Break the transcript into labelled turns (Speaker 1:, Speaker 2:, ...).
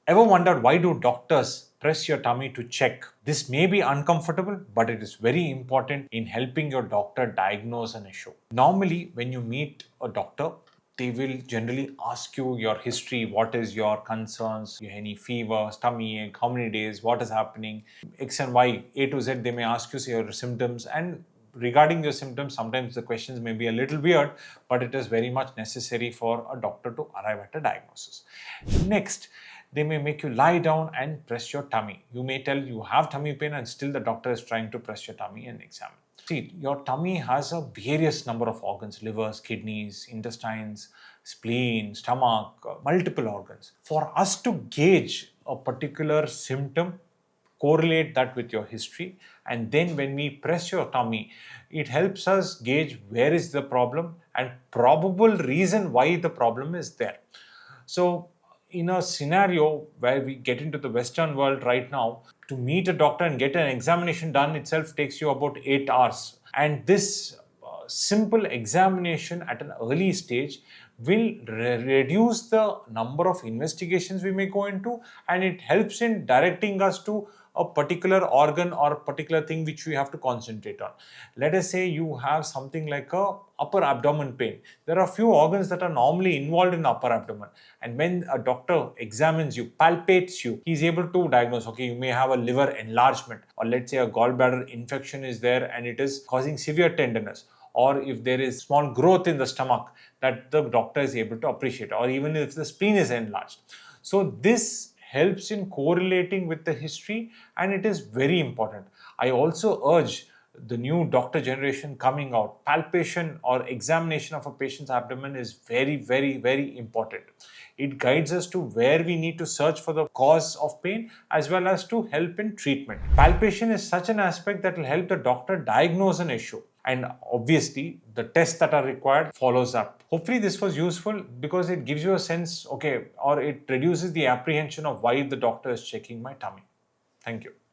Speaker 1: Ever wondered why do doctors press your tummy to check? This may be uncomfortable, but it is very important in helping your doctor diagnose an issue. Normally, when you meet a doctor, they will generally ask you your history, what is your concerns, any fever, tummy ache, how many days, what is happening, X and Y, A to Z, they may ask you your symptoms, and regarding your symptoms, sometimes the questions may be a little weird, but it is very much necessary for a doctor to arrive at a diagnosis. Next, they may make you lie down and press your tummy. You may tell you have tummy pain and still the doctor is trying to press your tummy and examine. See, your tummy has a various number of organs, livers, kidneys, intestines, spleen, stomach, multiple organs. For us to gauge a particular symptom, correlate that with your history, and then when we press your tummy, it helps us gauge where is the problem and probable reason why the problem is there. So in a scenario where we get into the Western world right now, to meet a doctor and get an examination done itself takes you about 8 hours. And this simple examination at an early stage will reduce the number of investigations we may go into, and it helps in directing us to a particular organ or a particular thing which we have to concentrate on. Let us say you have something like a upper abdomen pain. There are few organs that are normally involved in the upper abdomen, and when a doctor examines you, palpates you, he is able to diagnose, okay, you may have a liver enlargement, or let's say a gallbladder infection is there and it is causing severe tenderness, or if there is small growth in the stomach that the doctor is able to appreciate, or even if the spleen is enlarged. So this helps in correlating with the history, and it is very important. I also urge the new doctor generation coming out, palpation or examination of a patient's abdomen is very, very, very important. It guides us to where we need to search for the cause of pain as well as to help in treatment. Palpation is such an aspect that will help the doctor diagnose an issue, and obviously the tests that are required follows up. Hopefully this was useful because it gives you a sense, okay, or it reduces the apprehension of why the doctor is checking my tummy. Thank you.